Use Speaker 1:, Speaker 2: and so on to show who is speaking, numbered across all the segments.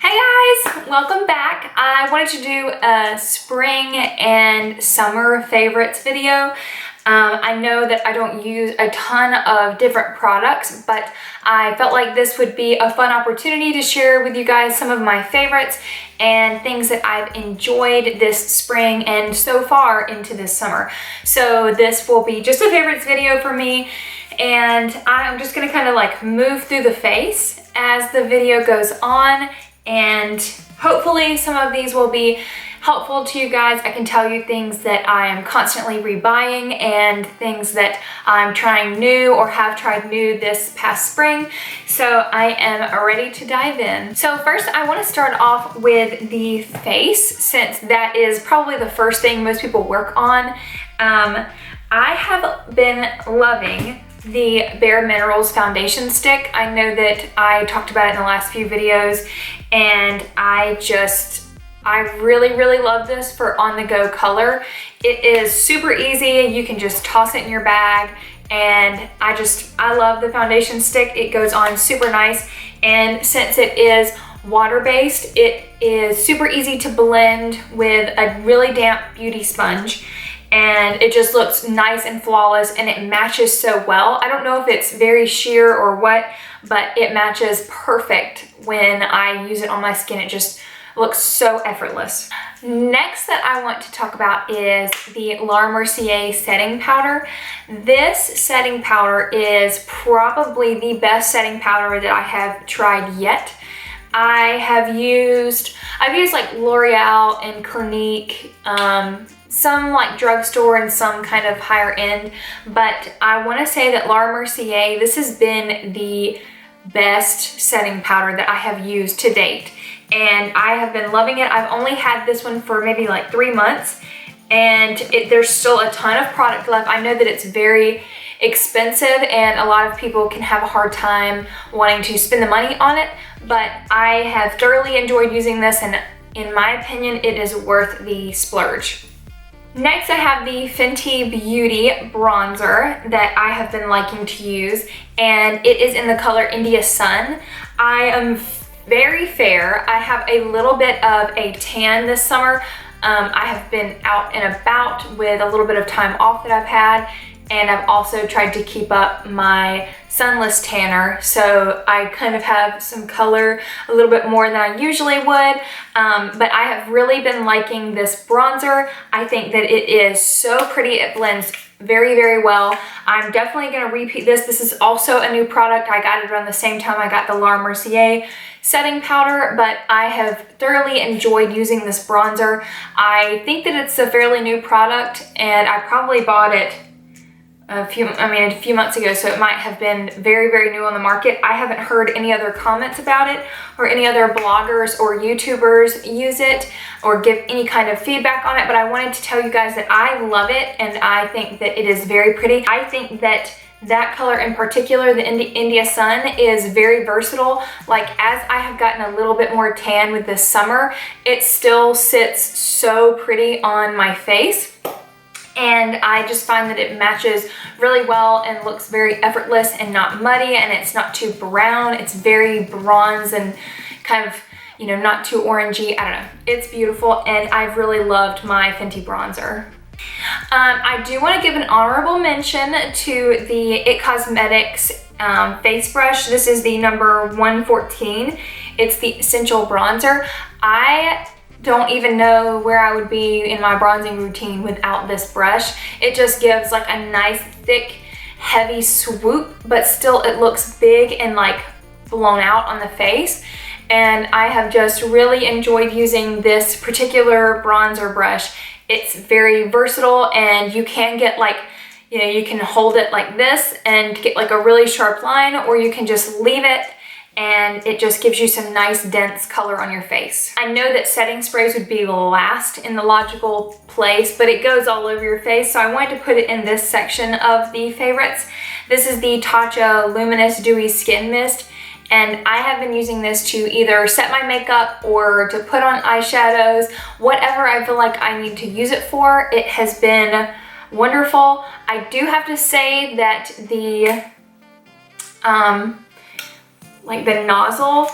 Speaker 1: Hey guys, welcome back. I wanted to do a spring and summer favorites video. I know that I don't use a ton of different products, but I felt like this would be a fun opportunity to share with you guys some of my favorites and things that I've enjoyed this spring and so far into this summer. So this will be just a favorites video for me, and I'm just gonna kind of like move through the face as the video goes on, and hopefully some of these will be helpful to you guys. I can tell you things that I am constantly rebuying and things that I'm trying new or have tried new this past spring. So I am ready to dive in. So first I want to start off with the face, since that is probably the first thing most people work on. I have been loving the Bare Minerals foundation stick. I know that I talked about it in the last few videos, and I really love this for on-the-go color. It is super easy. You can just toss it in your bag, and I love the foundation stick. It goes on super nice, and since it is water-based, it is super easy to blend with a really damp beauty sponge, and it just looks nice and flawless, and it matches so well. I don't know if it's very sheer or what, but it matches perfect when I use it on my skin. It just looks so effortless. Next that I want to talk about is the Laura Mercier setting powder. This setting powder is probably the best setting powder that I have tried yet. I've used like L'Oreal and Clinique, some like drugstore and some kind of higher end, but I want to say that Laura Mercier, this has been the best setting powder that I have used to date, and I have been loving it. I've only had this one for maybe like 3 months, and there's still a ton of product left. I know that it's very expensive and a lot of people can have a hard time wanting to spend the money on it, but I have thoroughly enjoyed using this, and in my opinion, it is worth the splurge. Next, I have the Fenty Beauty bronzer that I have been liking to use, and it is in the color India Sun. I am very fair. I have a little bit of a tan this summer. I have been out and about with a little bit of time off that I've had, and I've also tried to keep up my sunless tanner, so I kind of have some color a little bit more than I usually would, but I have really been liking this bronzer. I think that it is so pretty. It blends very well. I'm definitely going to repeat this. This is also a new product. I got it around the same time I got the Laura Mercier setting powder, but I have thoroughly enjoyed using this bronzer. I think that it's a fairly new product, and I probably bought it a few months ago, so it might have been very new on the market. I haven't heard any other comments about it or any other bloggers or YouTubers use it or give any kind of feedback on it, but I wanted to tell you guys that I love it, and I think that it is very pretty. I think that color in particular, the India Sun, is very versatile. Like, as I have gotten a little bit more tan with this summer, it still sits so pretty on my face. And I just find that it matches really well and looks very effortless and not muddy, and it's not too brown. It's very bronze and kind of, you know, not too orangey. I don't know. It's beautiful, and I've really loved my Fenty bronzer. I do want to give an honorable mention to the It Cosmetics face brush. This is the number 114. It's the Essential Bronzer. I don't even know where I would be in my bronzing routine without this brush. It just gives like a nice thick heavy swoop, but still it looks big and like blown out on the face, and I have just really enjoyed using this particular bronzer brush. It's very versatile, and you can get like, you know, you can hold it like this and get like a really sharp line, or you can just leave it and it just gives you some nice dense color on your face. I know that setting sprays would be last in the logical place, but it goes all over your face, so I wanted to put it in this section of the favorites. This is the Tatcha Luminous Dewy Skin Mist, and I have been using this to either set my makeup or to put on eyeshadows, whatever I feel like I need to use it for. It has been wonderful. I do have to say that the nozzle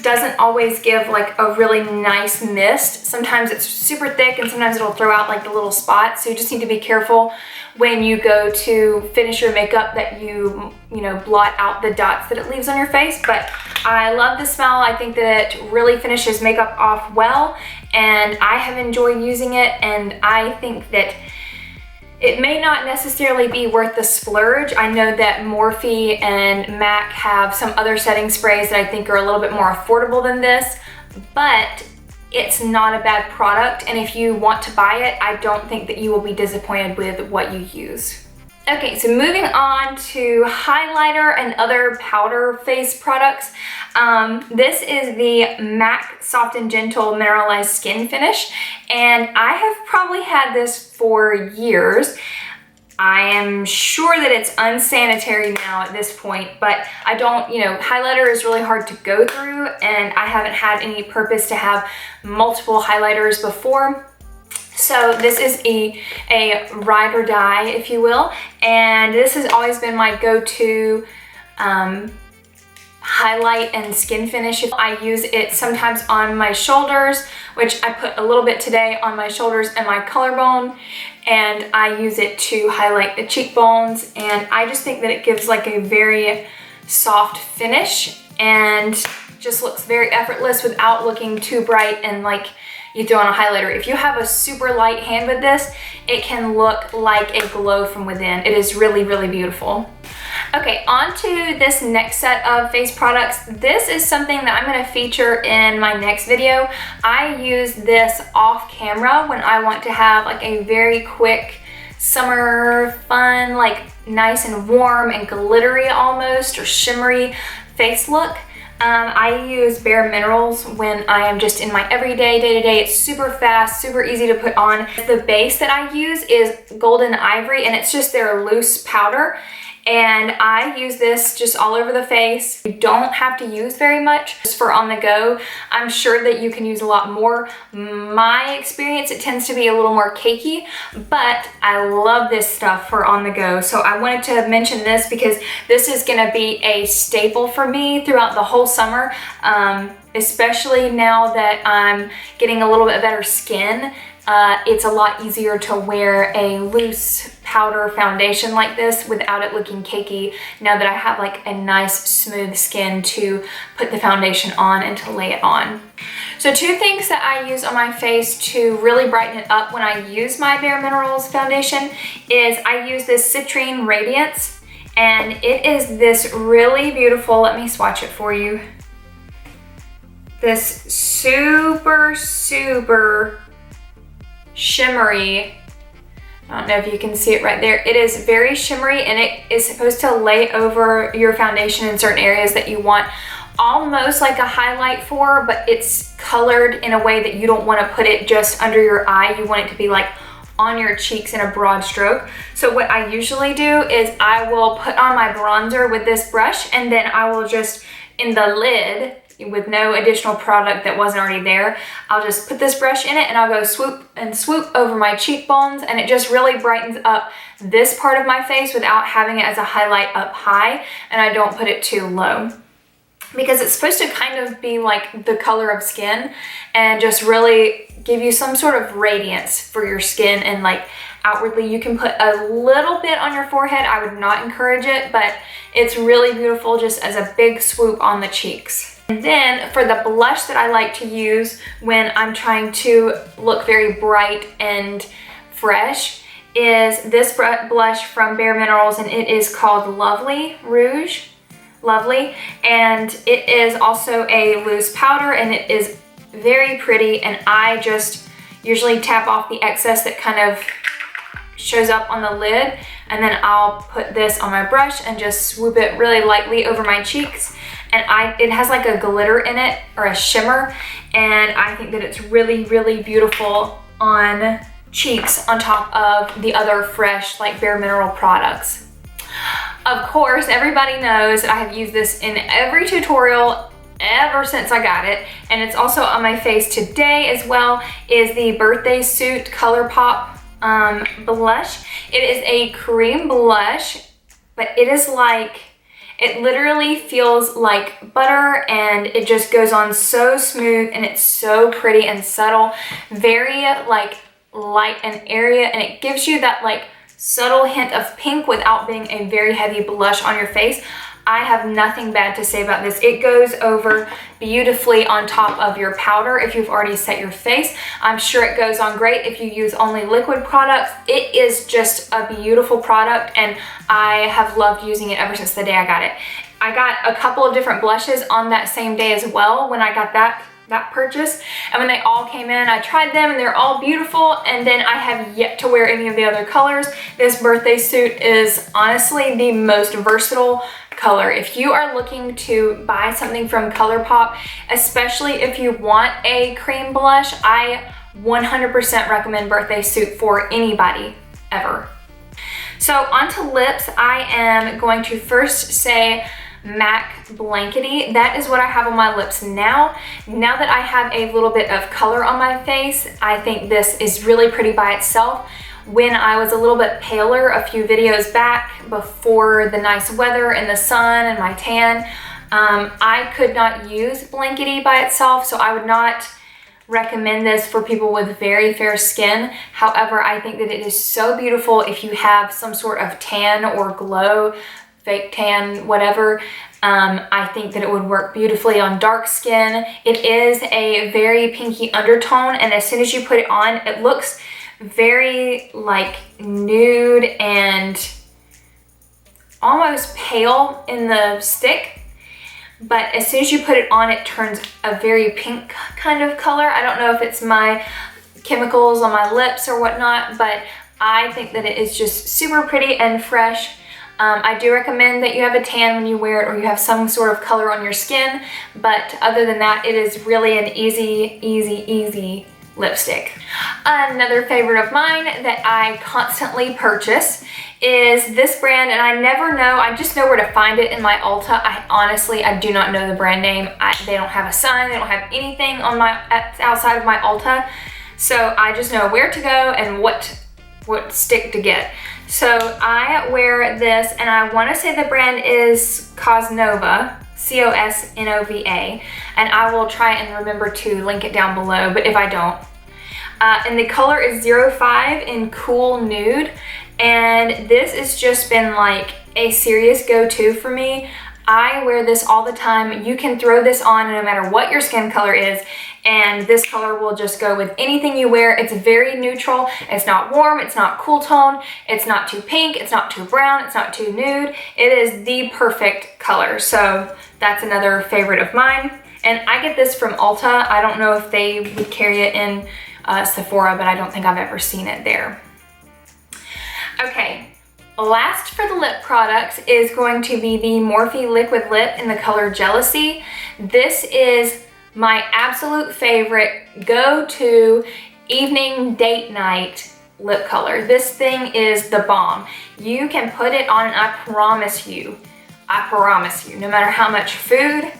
Speaker 1: doesn't always give like a really nice mist. Sometimes it's super thick and sometimes it'll throw out like the little spots. So you just need to be careful when you go to finish your makeup that you know, blot out the dots that it leaves on your face. But I love the smell. I think that it really finishes makeup off well, and I have enjoyed using it, and I think that it may not necessarily be worth the splurge. I know that Morphe and MAC have some other setting sprays that I think are a little bit more affordable than this, but it's not a bad product, and if you want to buy it, I don't think that you will be disappointed with what you use. Okay, so moving on to highlighter and other powder face products. This is the MAC Soft and Gentle Mineralized Skin Finish, and I have probably had this for years. I am sure that it's unsanitary now at this point, but I don't, you know, highlighter is really hard to go through, and I haven't had any purpose to have multiple highlighters before. So this is a ride or die, if you will, and this has always been my go-to highlight and skin finish. I use it sometimes on my shoulders, which I put a little bit today on my shoulders and my collarbone, and I use it to highlight the cheekbones, and I just think that it gives like a very soft finish and just looks very effortless without looking too bright and like you throw on a highlighter. If you have a super light hand with this, it can look like a glow from within. It is really, really beautiful. Okay, on to this next set of face products. This is something that I'm gonna feature in my next video. I use this off camera when I want to have like a very quick summer fun, like nice and warm and glittery almost, or shimmery face look. I use Bare Minerals when I am just in my everyday, day-to-day. It's super fast, super easy to put on. The base that I use is Golden Ivory, and it's just their loose powder. And I use this just all over the face. You don't have to use very much just for on the go. I'm sure that you can use a lot more. My experience, it tends to be a little more cakey, but I love this stuff for on the go. So I wanted to mention this because this is gonna be a staple for me throughout the whole summer, especially now that I'm getting a little bit better skin. It's a lot easier to wear a loose powder foundation like this without it looking cakey now that I have like a nice smooth skin to put the foundation on and to lay it on. So two things that I use on my face to really brighten it up when I use my Bare Minerals foundation is I use this Citrine Radiance, and it is this really beautiful, let me swatch it for you, this super shimmery, I don't know if you can see it right there. It is very shimmery, and it is supposed to lay over your foundation in certain areas that you want almost like a highlight for, but it's colored in a way that you don't want to put it just under your eye. You want it to be like on your cheeks in a broad stroke. So what I usually do is I will put on my bronzer with this brush, and then I will just, in the lid, with no additional product that wasn't already there, I'll just put this brush in it and I'll go swoop and swoop over my cheekbones, and it just really brightens up this part of my face without having it as a highlight up high, and I don't put it too low because it's supposed to kind of be like the color of skin and just really give you some sort of radiance for your skin. And like outwardly, you can put a little bit on your forehead. I would not encourage it, but it's really beautiful just as a big swoop on the cheeks. And then for the blush that I like to use when I'm trying to look very bright and fresh is this blush from Bare Minerals, and it is called Lovely Rouge. Lovely. And it is also a loose powder, and it is very pretty, and I just usually tap off the excess that kind of shows up on the lid, and then I'll put this on my brush and just swoop it really lightly over my cheeks. And it has like a glitter in it, or a shimmer, and I think that it's really, really beautiful on cheeks on top of the other fresh like Bare Mineral products. Of course, everybody knows that I have used this in every tutorial ever since I got it, and it's also on my face today as well, is the Birthday Suit ColourPop blush. It is a cream blush, but it is like, It literally feels like butter, and it just goes on so smooth, and it's so pretty and subtle, very like light and area, and it gives you that like subtle hint of pink without being a very heavy blush on your face. I have nothing bad to say about this. It goes over beautifully on top of your powder if you've already set your face. I'm sure it goes on great if you use only liquid products. It is just a beautiful product, and I have loved using it ever since the day I got it. I got a couple of different blushes on that same day as well when I got that purchase, and when they all came in, I tried them and they're all beautiful, and then I have yet to wear any of the other colors. This birthday suit is honestly the most versatile color. If you are looking to buy something from ColourPop, especially if you want a cream blush, I 100% recommend Birthday Suit for anybody ever. So onto lips, I am going to first say MAC Blankety. That is what I have on my lips now. Now that I have a little bit of color on my face, I think this is really pretty by itself. When I was a little bit paler a few videos back before the nice weather and the sun and my tan, I could not use Blankety by itself, so I would not recommend this for people with very fair skin. However, I think that it is so beautiful if you have some sort of tan or glow, fake tan, whatever. I think that it would work beautifully on dark skin. It is a very pinky undertone, and as soon as you put it on, it looks very like nude and almost pale in the stick, but as soon as you put it on, it turns a very pink kind of color. I don't know if it's my chemicals on my lips or whatnot, but I think that it is just super pretty and fresh. I do recommend that you have a tan when you wear it, or you have some sort of color on your skin, but other than that, it is really an easy lipstick. Another favorite of mine that I constantly purchase is this brand, and I never know, I just know where to find it in my Ulta. I do not know the brand name. They don't have a sign, they don't have anything on my outside of my Ulta, so I just know where to go and what stick to get. So I wear this, and I want to say the brand is Cosnova, C-O-S-N-O-V-A, and I will try and remember to link it down below, but if I don't. And the color is 05 in Cool Nude, and this has just been like a serious go-to for me. I wear this all the time. You can throw this on no matter what your skin color is, and this color will just go with anything you wear. It's very neutral. It's not warm, it's not cool tone, it's not too pink, it's not too brown, it's not too nude. It is the perfect color. So that's another favorite of mine. And I get this from Ulta. I don't know if they would carry it in Sephora, but I don't think I've ever seen it there. Okay. Last for the lip products is going to be the Morphe Liquid Lip in the color Jealousy. This is my absolute favorite go-to evening date night lip color. This thing is the bomb. You can put it on, and I promise you, no matter how much food,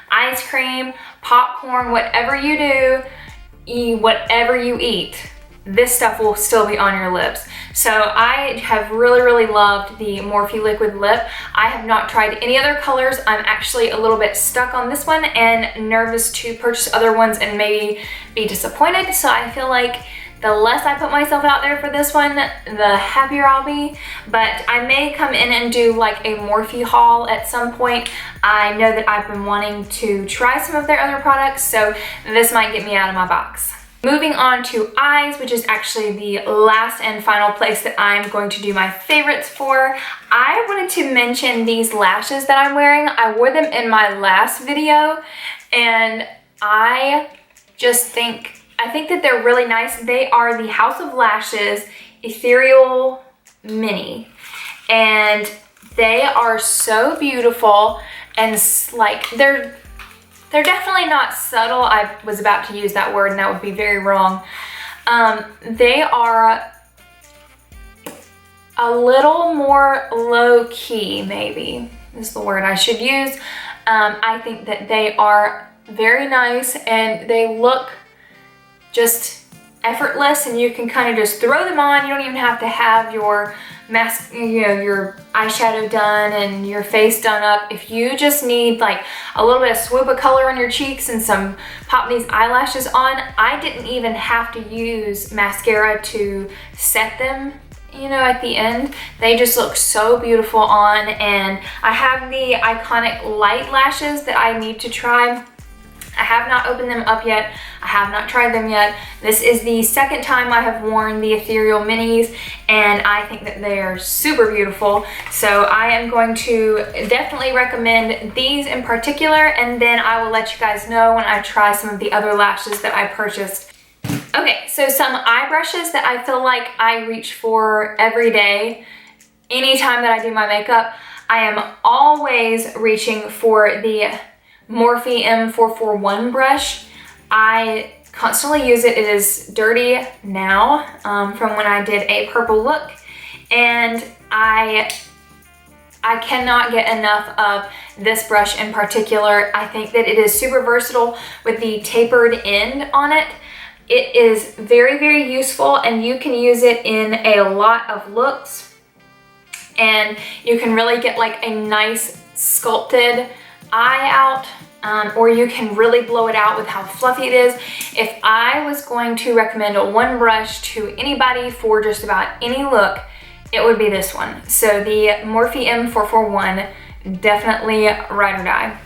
Speaker 1: ice cream, popcorn, whatever you do, whatever you eat, this stuff will still be on your lips. So I have really loved the Morphe Liquid Lip. I have not tried any other colors. I'm actually a little bit stuck on this one and nervous to purchase other ones and maybe be disappointed. So I feel like the less I put myself out there for this one, the happier I'll be. But I may come in and do like a Morphe haul at some point. I know that I've been wanting to try some of their other products, so this might get me out of my box. Moving on to eyes, which is actually the last and final place that I'm going to do my favorites for. I wanted to mention these lashes that I'm wearing. I wore them in my last video, and I think that they're really nice. They are the House of Lashes Ethereal Mini, and they are so beautiful, and like they're definitely not subtle. I was about to use that word and that would be very wrong. They are a little more low-key, maybe is the word I should use. I think that they are very nice, and they look just effortless, and you can kind of just throw them on. You don't even have to have your your eyeshadow done and your face done up, if you just need like a little bit of swoop of color on your cheeks and pop these eyelashes on, I didn't even have to use mascara to set them, at the end. They just look so beautiful on, and I have the iconic light lashes that I need to try. I have not opened them up yet. I have not tried them yet. This is the second time I have worn the Ethereal Minis, and I think that they are super beautiful. So I am going to definitely recommend these in particular, and then I will let you guys know when I try some of the other lashes that I purchased. Okay, so some eye brushes that I feel like I reach for every day, anytime that I do my makeup. I am always reaching for the Morphe M441 brush. I constantly use it. It is dirty now from when I did a purple look, and I cannot get enough of this brush in particular. I think that it is super versatile with the tapered end on it. It is very, very useful, and you can use it in a lot of looks, and you can really get like a nice sculpted eye out, or you can really blow it out with how fluffy it is. If I was going to recommend one brush to anybody for just about any look, it would be this one. So the Morphe M441, definitely ride or die.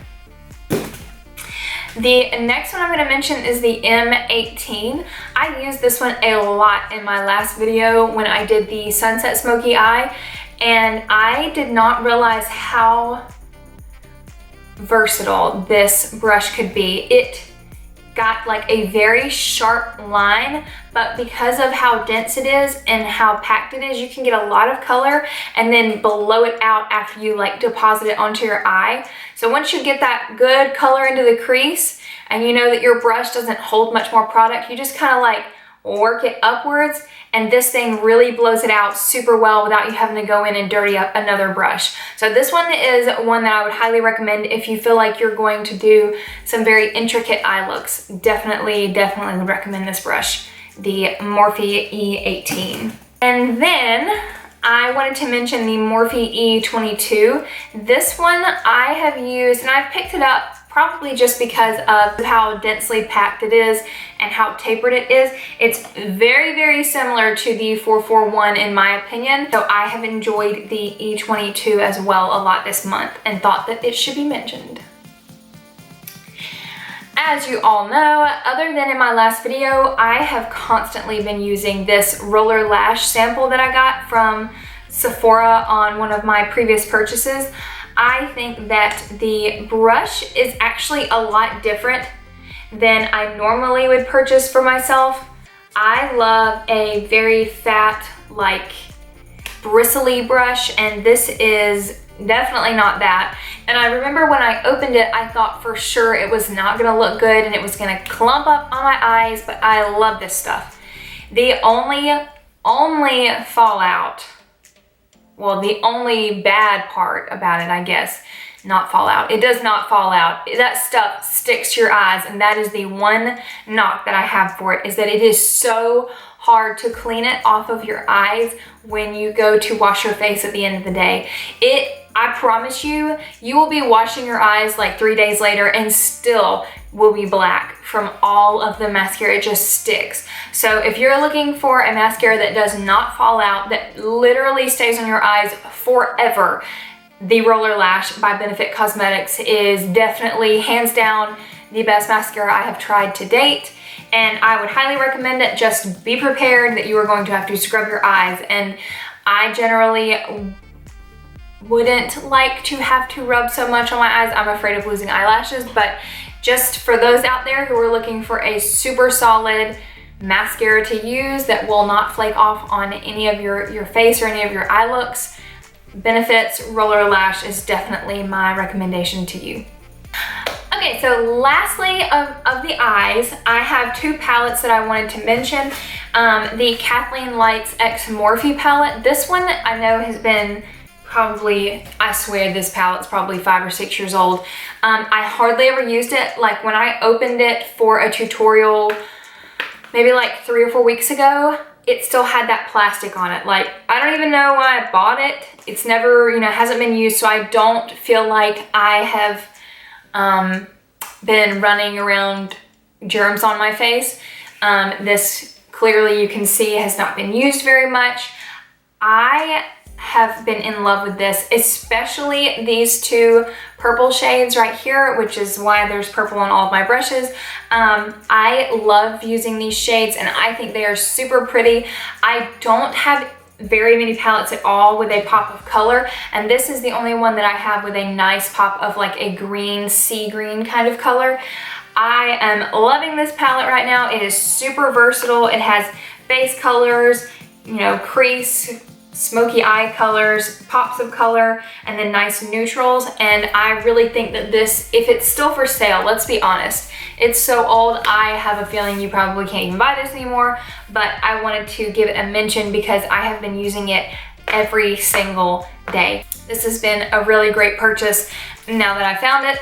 Speaker 1: The next one I'm going to mention is the M18. I used this one a lot in my last video when I did the Sunset Smoky Eye, and I did not realize how versatile this brush could be. It got like a very sharp line, but because of how dense it is and how packed it is, you can get a lot of color and then blow it out after you like deposit it onto your eye. So once you get that good color into the crease and you know that your brush doesn't hold much more product, you just kind of like work it upwards, and this thing really blows it out super well without you having to go in and dirty up another brush. So this one is one that I would highly recommend if you feel like you're going to do some very intricate eye looks. Definitely would recommend this brush, the Morphe E18. And then I wanted to mention the Morphe E22. This one I have used, and I've picked it up probably just because of how densely packed it is and how tapered it is. It's very, very similar to the 441 in my opinion. So I have enjoyed the E22 as well a lot this month and thought that it should be mentioned. As you all know, other than in my last video, I have constantly been using this roller lash sample that I got from Sephora on one of my previous purchases. I think that the brush is actually a lot different than I normally would purchase for myself. I love a very fat, like bristly brush, and this is definitely not that. And I remember when I opened it, I thought for sure it was not gonna look good and it was gonna clump up on my eyes, but I love this stuff. The only fallout, well, the only bad part about it, I guess, not fall out. It does not fall out. That stuff sticks to your eyes, and that is the one knock that I have for it, is that it is so hard to clean it off of your eyes when you go to wash your face at the end of the day. I promise you, you will be washing your eyes like 3 days later and still will be black from all of the mascara. It just sticks. So if you're looking for a mascara that does not fall out, that literally stays on your eyes forever, the Roller Lash by Benefit Cosmetics is definitely hands down the best mascara I have tried to date. And I would highly recommend it. Just be prepared that you are going to have to scrub your eyes. And I generally wouldn't like to have to rub so much on my eyes. I'm afraid of losing eyelashes, but just for those out there who are looking for a super solid mascara to use that will not flake off on any of your face or any of your eye looks, Benefit's Roller Lash is definitely my recommendation to you. Okay, so lastly of the eyes, I have two palettes that I wanted to mention. The Kathleen Lights X Morphe palette. This one I know has been probably, I swear this palette's probably 5 or 6 years old. I hardly ever used it. Like when I opened it for a tutorial maybe like 3 or 4 weeks ago, it still had that plastic on it. Like, I don't even know why I bought it. It's never, you know, hasn't been used, so I don't feel like I have been running around germs on my face. This clearly you can see has not been used very much. I have been in love with this, especially these two purple shades right here, which is why there's purple on all of my brushes. I love using these shades and I think they are super pretty. I don't have very many palettes at all with a pop of color, and this is the only one that I have with a nice pop of like a green, sea green kind of color. I am loving this palette right now. It is super versatile. It has base colors, you know, crease, smoky eye colors, pops of color, and then nice neutrals. And I really think that this, if it's still for sale, let's be honest, it's so old, I have a feeling you probably can't even buy this anymore, but I wanted to give it a mention because I have been using it every single day. This has been a really great purchase now that I found it.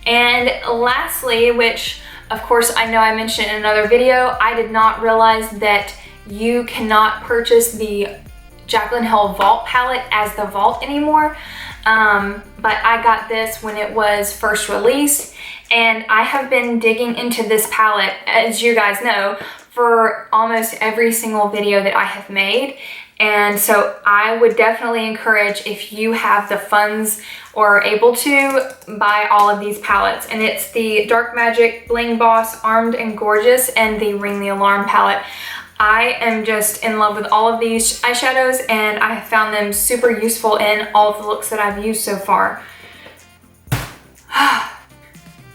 Speaker 1: And lastly, which of course I know I mentioned in another video, I did not realize that you cannot purchase the Jaclyn Hill Vault palette as the Vault anymore, but I got this when it was first released, and I have been digging into this palette, as you guys know, for almost every single video that I have made. And so I would definitely encourage, if you have the funds or are able to, buy all of these palettes. And it's the Dark Magic Bling Boss Armed and Gorgeous and the Ring the Alarm palette. I am just in love with all of these eyeshadows, and I have found them super useful in all of the looks that I've used so far.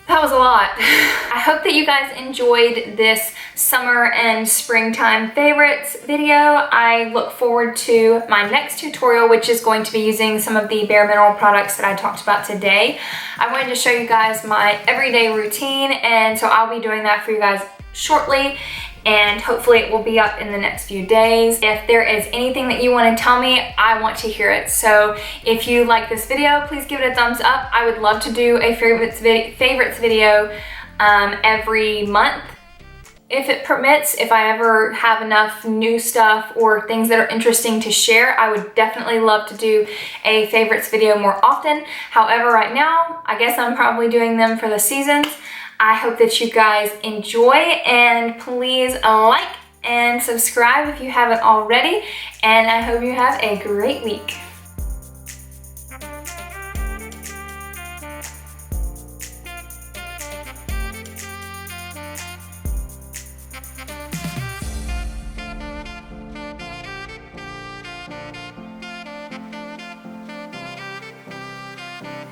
Speaker 1: That was a lot. I hope that you guys enjoyed this summer and springtime favorites video. I look forward to my next tutorial, which is going to be using some of the Bare Mineral products that I talked about today. I wanted to show you guys my everyday routine, and so I'll be doing that for you guys shortly, and hopefully it will be up in the next few days. If there is anything that you want to tell me, I want to hear it. So if you like this video, please give it a thumbs up. I would love to do a favorites video every month, if it permits. If I ever have enough new stuff or things that are interesting to share, I would definitely love to do a favorites video more often. However, right now, I guess I'm probably doing them for the seasons. I hope that you guys enjoy, and please like and subscribe if you haven't already, and I hope you have a great week.